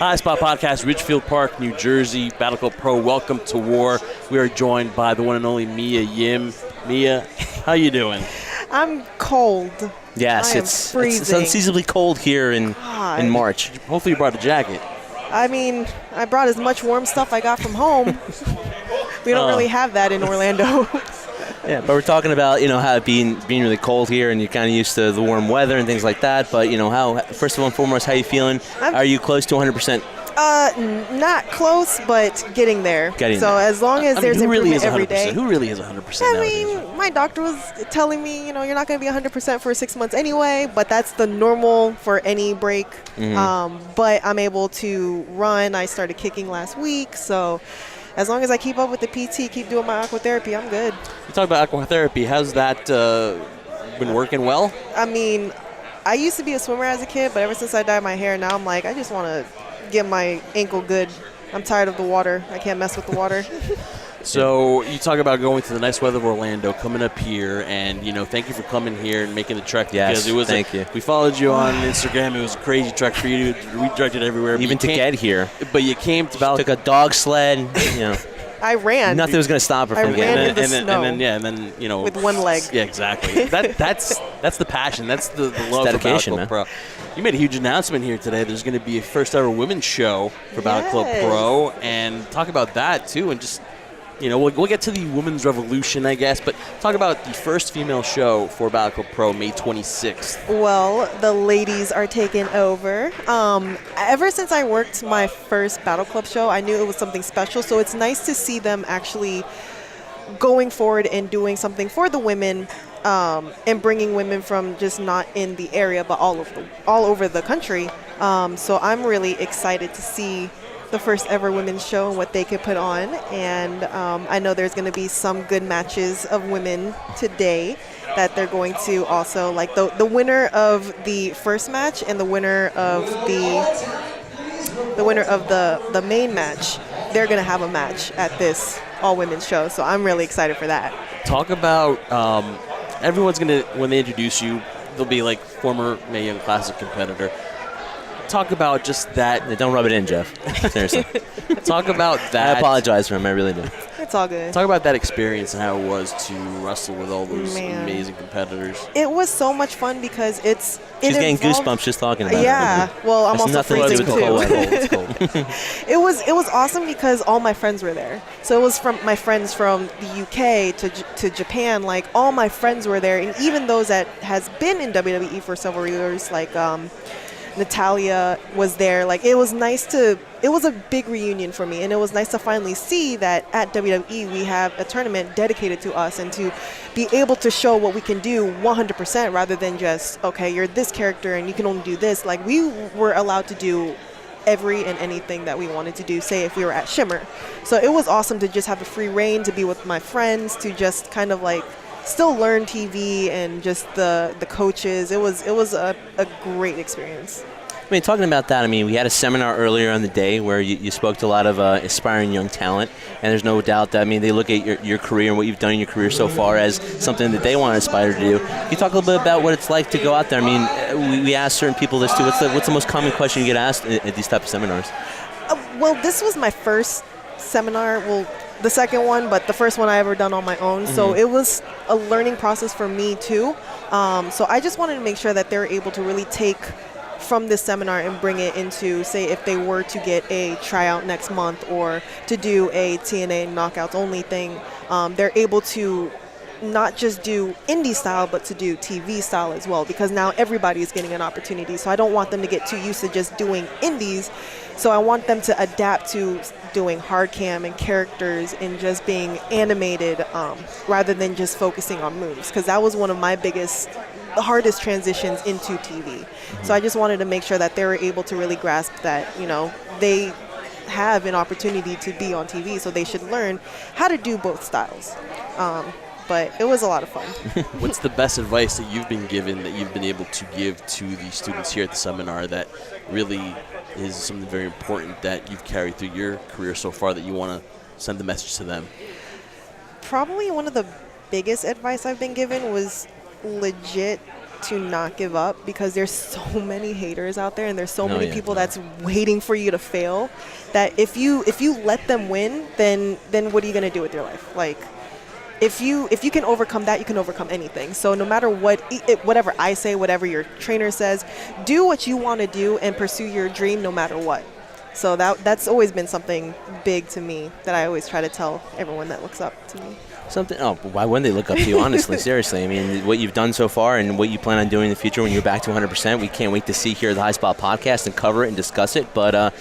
High Spot Podcast, Ridgefield Park, New Jersey, Battle Club Pro. Welcome to War. We are joined by the one and only Mia Yim. Mia, how you doing? I'm cold. Yes, it's unseasonably cold here in March. Hopefully you brought a jacket. I mean, I brought as much warm stuff I got from home. We don't really have that in Orlando. Yeah, but we're talking about, how it being really cold here, and you're kind of used to the warm weather and things like that. But, how, first of all and foremost, how are you feeling? Are you close to 100%? Not close, but getting there. As long as there's improvement every day. Who really is 100% I nowadays? mean, my doctor was telling me, you're not going to be 100% for 6 months anyway, but that's the normal for any break. Mm-hmm. But I'm able to run. I started kicking last week, so as long as I keep up with the PT, keep doing my aquatherapy, I'm good. You talk about aquatherapy. How's that been working well? I mean, I used to be a swimmer as a kid, but ever since I dyed my hair, now I'm like, I just want to get my ankle good. I'm tired of the water. I can't mess with the water. So you talk about going to the nice weather of Orlando, coming up here, and thank you for coming here and making the trek. Yes, because thank you. We followed you on Instagram. It was a crazy trek for you. We directed everywhere. Even to get here. But you came to took a dog sled. I ran. Nothing was going to stop her from getting it. In the snow. And then with one leg. Yeah, exactly. That's the passion. That's the love dedication, for Battle Club Pro. You made a huge announcement here today. There's going to be a first ever women's show for Battle Club Pro, and talk about that too, and just. We'll get to the women's revolution, I guess, but talk about the first female show for Battle Club Pro, May 26th. Well, the ladies are taking over. Ever since I worked my first Battle Club show, I knew it was something special, so it's nice to see them actually going forward and doing something for the women and bringing women from just not in the area, but all over the country. So I'm really excited to see the first ever women's show and what they could put on, and I know there's going to be some good matches of women today that they're going to also, like the winner of the first match and the winner of the main match, they're going to have a match at this all women's show, so I'm really excited for that. Talk about everyone's going to, when they introduce you, they'll be like former Mae Young Classic competitor. Talk about just that. Don't rub it in, Jeff. Seriously. Talk about that. I apologize for him. I really do. It's all good. Talk about that experience and how it was to wrestle with all those amazing competitors. It was so much fun because She's getting goosebumps just talking about it. Yeah. Well, I'm also freezing too. It's cold. It was awesome because all my friends were there. So it was from my friends from the UK to Japan. Like, all my friends were there, and even those that has been in WWE for several years, like Natalia was there. Like, it was a big reunion for me, and it was nice to finally see that at WWE we have a tournament dedicated to us, and to be able to show what we can do 100% rather than just, okay, you're this character and you can only do this. Like, we were allowed to do every and anything that we wanted to do, say if we were at Shimmer. So it was awesome to just have a free reign, to be with my friends, to just kind of like still learn TV and just the coaches. It was a great experience. I mean, talking about that, we had a seminar earlier on the day where you spoke to a lot of aspiring young talent, and there's no doubt that, they look at your career and what you've done in your career so far as something that they want to aspire to do. Can you talk a little bit about what it's like to go out there? We ask certain people this too. What's the most common question you get asked at these type of seminars? Well, this was my first seminar. Well, the second one, but the first one I ever done on my own. Mm-hmm. So it was a learning process for me too. So I just wanted to make sure that they're able to really take from this seminar and bring it into, say, if they were to get a tryout next month or to do a TNA knockouts only thing, they're able to not just do indie style, but to do TV style as well, because now everybody is getting an opportunity. So I don't want them to get too used to just doing indies. So I want them to adapt to doing hard cam and characters and just being animated rather than just focusing on moves, because that was one of my the hardest transitions into TV. Mm-hmm. So I just wanted to make sure that they were able to really grasp that, they have an opportunity to be on TV, so they should learn how to do both styles. But it was a lot of fun. What's the best advice that you've been given, that you've been able to give to the students here at the seminar, that really is something very important that you've carried through your career so far that you want to send the message to them? Probably one of the biggest advice I've been given was legit to not give up because there's so many haters out there and there's so many people that's waiting for you to fail that if you let them win, then what are you going to do with your life? Like, if you can overcome that, you can overcome anything. So no matter whatever I say, whatever your trainer says, do what you want to do and pursue your dream no matter what. So that's always been something big to me that I always try to tell everyone that looks up to me. Why wouldn't they look up to you, honestly? Seriously. I mean, what you've done so far and what you plan on doing in the future when you're back to 100%, we can't wait to see here at the High Spot podcast and cover it and discuss it. But,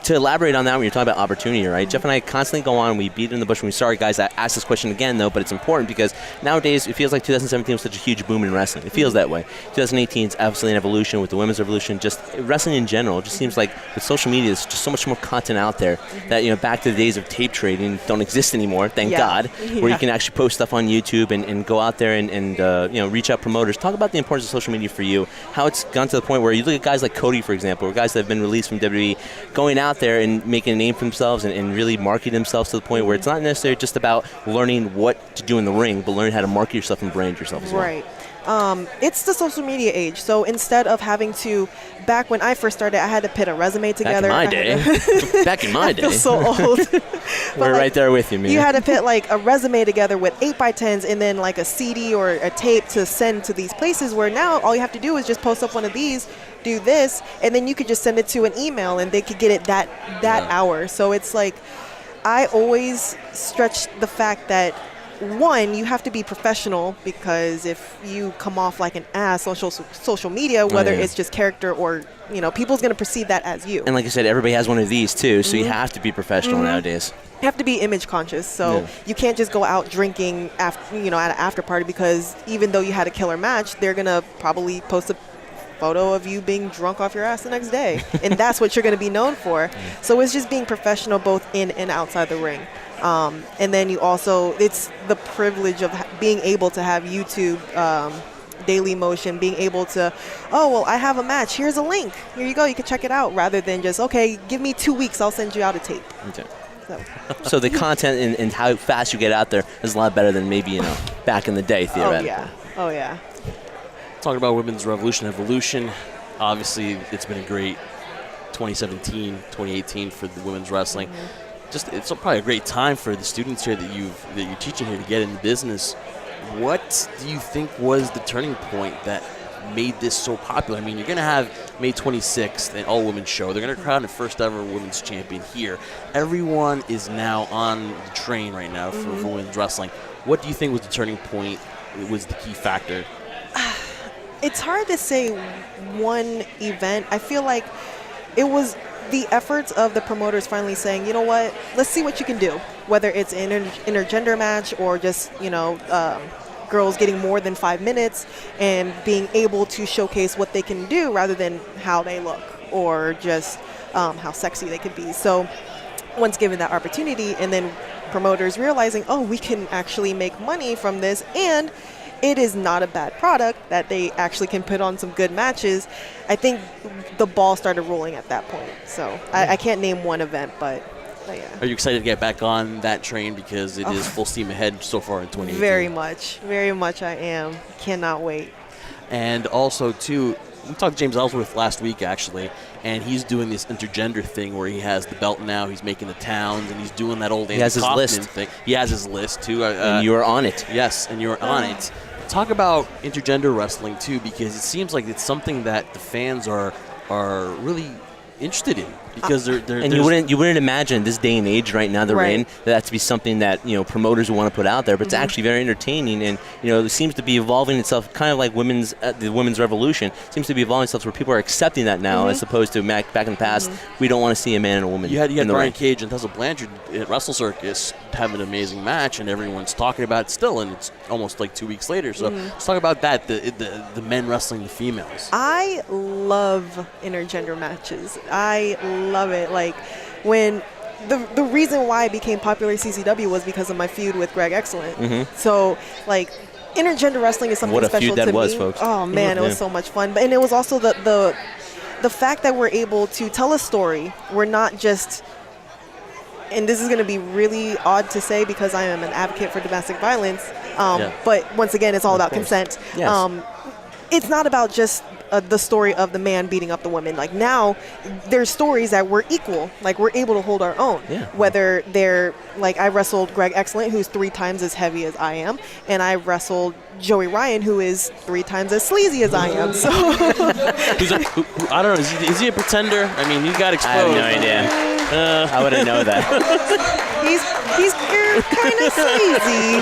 to elaborate on that, when you're talking about opportunity, right? Jeff and I constantly go on, we beat in the bush, and we sorry guys I asked this question again though, but it's important because nowadays it feels like 2017 was such a huge boom in wrestling. It feels that way. 2018 is absolutely an evolution with the women's revolution. Just wrestling in general, it just seems like with social media, there's just so much more content out there that back to the days of tape trading don't exist anymore, thank God, where you can actually post stuff on YouTube and go out there and reach out promoters. Talk about the importance of social media for you, how it's gone to the point where you look at guys like Cody, for example, or guys that have been released from WWE, going out there and making a name for themselves and really marketing themselves to the point where it's not necessarily just about learning what to do in the ring, but learning how to market yourself and brand yourself as well. Right. It's the social media age. So instead of having to, back when I first started, I had to put a resume together. Back in my day. I feel so old. We're right there with you, man. You had to put like a resume together with 8x10s and then like a CD or a tape to send to these places, where now all you have to do is just post up one of these, do this, and then you could just send it to an email and they could get it that hour. So it's like, I always stretch the fact that, one, you have to be professional, because if you come off like an ass on social media, whether it's just character or, people's going to perceive that as you. And like I said, everybody has one of these too, so you have to be professional nowadays. You have to be image conscious, so you can't just go out drinking after, at an after party, because even though you had a killer match, they're going to probably post a photo of you being drunk off your ass the next day, and that's what you're going to be known for. So it's just being professional both in and outside the ring. And then it's the privilege of being able to have YouTube, Daily Motion, being able to, I have a match, here's a link, here you go, you can check it out, rather than just, okay, give me 2 weeks, I'll send you out a tape. Okay. So the content and how fast you get out there is a lot better than maybe, back in the day, theoretically. Oh, yeah. Talking about women's evolution, obviously it's been a great 2017, 2018 for the women's wrestling. It's probably a great time for the students here that you're teaching here to get into business. What do you think was the turning point that made this so popular? I mean, you're going to have May 26th an all-women's show. They're going to crown the first ever women's champion here. Everyone is now on the train right now for women's wrestling. What do you think was the turning point? Was the key factor? It's hard to say one event. I feel like it was the efforts of the promoters finally saying, you know what, let's see what you can do. Whether it's an intergender match or just, girls getting more than 5 minutes and being able to showcase what they can do rather than how they look or just how sexy they could be. So once given that opportunity, and then promoters realizing, we can actually make money from this, and it is not a bad product, that they actually can put on some good matches, I think the ball started rolling at that point. So I can't name one event, but yeah. Are you excited to get back on that train, because it is full steam ahead so far in 2018? Very much I am. Cannot wait. And also, too, we talked to James Ellsworth last week, actually, and he's doing this intergender thing where he has the belt now, he's making the towns, and he's doing that old Andy Kaufman thing. He has his list, too. And you are on it. Yes, and you're on it. Talk about intergender wrestling, too, because it seems like it's something that the fans are really interested in, because and you wouldn't imagine this day and age right now they're in that to be something that promoters would want to put out there, but it's actually very entertaining, and it seems to be evolving itself, kind of like the women's revolution seems to be evolving itself where people are accepting that now, as opposed to back in the past we don't want to see a man and a woman. You had Brian Cage and Tessa Blanchard at Wrestle Circus have an amazing match, and everyone's talking about it still, and it's almost like 2 weeks later. So let's talk about that, the men wrestling the females. I love intergender matches. I love it. Like, when the reason why I became popular at CCW was because of my feud with Greg Excellent. So, like, intergender wrestling is something special to me. What a feud that was, folks. Oh, man, it was so much fun. And it was also the fact that we're able to tell a story. We're not just, and this is going to be really odd to say because I am an advocate for domestic violence, But once again, it's all about consent. Yes. It's not about just the story of the man beating up the woman. Like now, there's stories that we're equal. Like we're able to hold our own. Yeah. Whether they're like I wrestled Greg Excellent, who's 3 times as heavy as I am, and I wrestled Joey Ryan, who is 3 times as sleazy as I am. So I don't know. Is he a pretender? I mean, he got exposed. I have no idea. I wouldn't know that. he's kind of sleazy.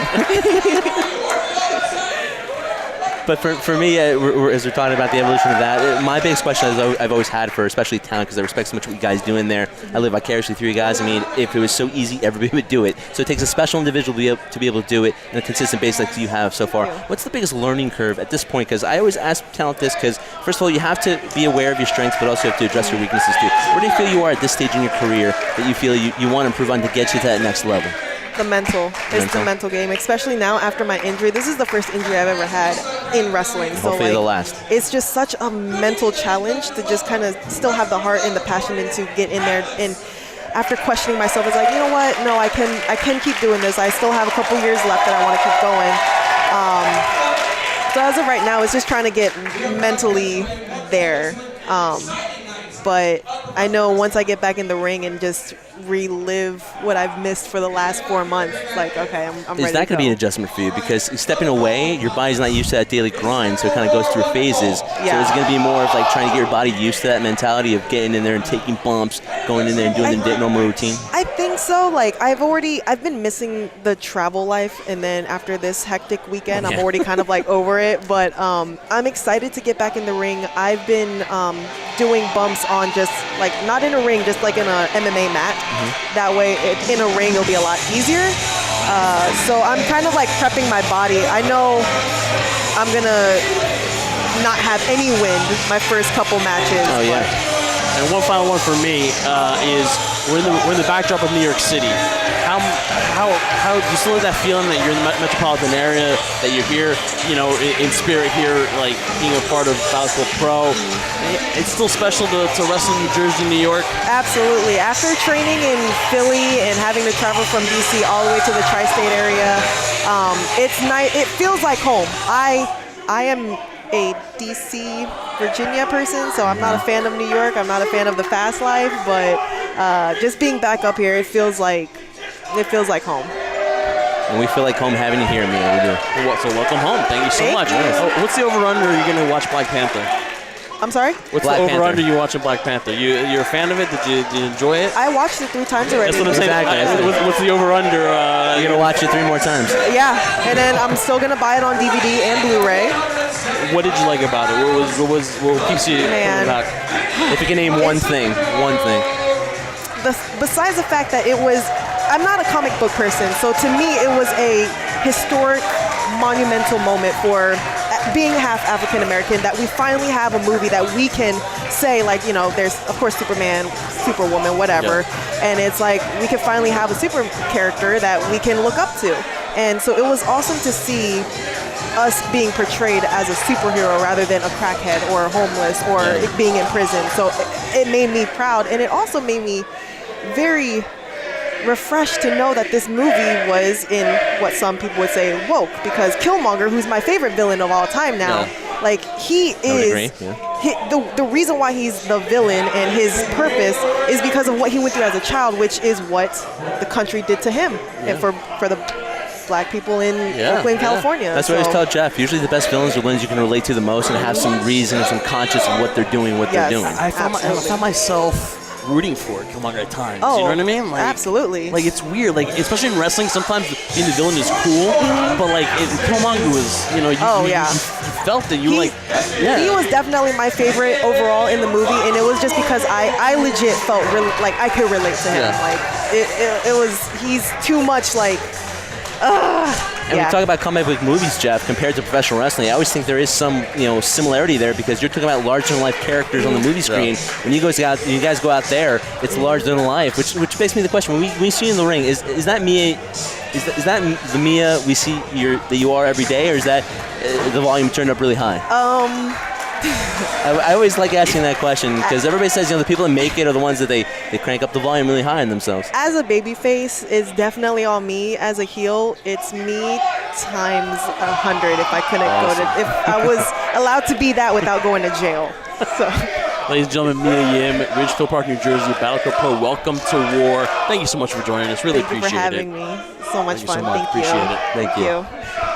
But for me, as we're talking about the evolution of that, my biggest question I've always had for especially talent, because I respect so much what you guys do in there. I live vicariously through you guys. I mean, if it was so easy, everybody would do it. So it takes a special individual to be able to do it on a consistent basis like you have so far. What's the biggest learning curve at this point? Because I always ask talent this, because first of all, you have to be aware of your strengths, but also you have to address your weaknesses too. Where do you feel you are at this stage in your career that you feel you want to improve on to get you to that next level? The mental. It's the mental game, especially now after my injury. This is the first injury I've ever had in wrestling. So hopefully the last. It's just such a mental challenge to just kind of still have the heart and the passion and to get in there. And after questioning myself, it's like, you know what? No, I can keep doing this. I still have a couple years left that I want to keep going. So as of right now, it's just trying to get mentally there. But I know once I get back in the ring and just relive what I've missed for the last 4 months, like, okay, I'm ready to go. Is that going to be an adjustment for you? Because stepping away, your body's not used to that daily grind, so it kind of goes through phases. Yeah. So is it going to be more of like trying to get your body used to that mentality of getting in there and taking bumps, going in there and doing the normal routine? I think so. Like, I've been missing the travel life, and then after this hectic weekend, I'm already kind of like over it. But I'm excited to get back in the ring. I've been doing bumps on just like, not in a ring, just like in a MMA mat. That way, in a ring, it'll be a lot easier. So I'm kind of like prepping my body. I know I'm going to not have any wind my first couple matches. Oh, yeah. And one final one for me is we're in the backdrop of New York City. How do you still have that feeling that you're in the metropolitan area, that you're here, you know, in spirit here, like being a part of Battle Club Pro? It's still special to wrestle in New Jersey, New York? Absolutely. After training in Philly and having to travel from DC all the way to the tri-state area, it's nice. It feels like home. I am a DC, Virginia person, so I'm not a fan of New York. I'm not a fan of the fast life, but just being back up here, it feels like home. And we feel like home having you here, man. We do. So welcome home. Thank you so much. What's the over-under you're going to watch Black Panther? I'm sorry? What's the over-under you watching Black Panther? You're a fan of it? Did you enjoy it? I watched it 3 times already. That's what I'm saying. Exactly. What's the over-under? You're going to watch it 3 more times. Yeah, and then I'm still going to buy it on DVD and Blu-ray. What did you like about it? What keeps you coming back? If you can name one thing. Besides the fact that I'm not a comic book person, so to me it was a historic, monumental moment for being half African American, that we finally have a movie that we can say, like, you know, there's of course Superman, Superwoman, whatever, and it's like we can finally have a super character that we can look up to. And so it was awesome to see us being portrayed as a superhero rather than a crackhead or homeless or being in prison. So it made me proud, and it also made me very refreshed to know that this movie was in what some people would say woke, because Killmonger, who's my favorite villain of all time now, like he is the reason why he's the villain, and his purpose is because of what he went through as a child, which is what the country did to him and for the Black people in Oakland, California. That's what I always tell Jeff. Usually the best villains are ones you can relate to the most and have some reason, some conscious of what they're doing, they're doing. I found myself rooting for Killmonger at times. You know what I mean? Like, absolutely. Like, it's weird. Like, especially in wrestling, sometimes being the villain is cool, but like Killmonger was, you know, you felt it. He was definitely my favorite overall in the movie, and it was just because I legit felt like I could relate to him. Like it was, he's too much like. And we talk about comic book movies, Jeff, compared to professional wrestling. I always think there is some, similarity there, because you're talking about larger-than-life characters on the movie screen. When you guys go out there, it's larger than life, which begs me the question: when we see you in the ring, is that Mia? Is that the Mia we see that you are every day, or is that the volume turned up really high? I always like asking that question because everybody says, the people that make it are the ones that they crank up the volume really high on themselves. As a baby face, it's definitely all me. As a heel, it's me times 100 if I couldn't if I was allowed to be that without going to jail. So. Ladies and gentlemen, Mia Yim, Ridgefield Park, New Jersey, Battle Club Pro, welcome to War. Thank you so much for joining us. Really appreciate it. Thank you for having me. So much fun. Thank you so much. Appreciate it. Thank you.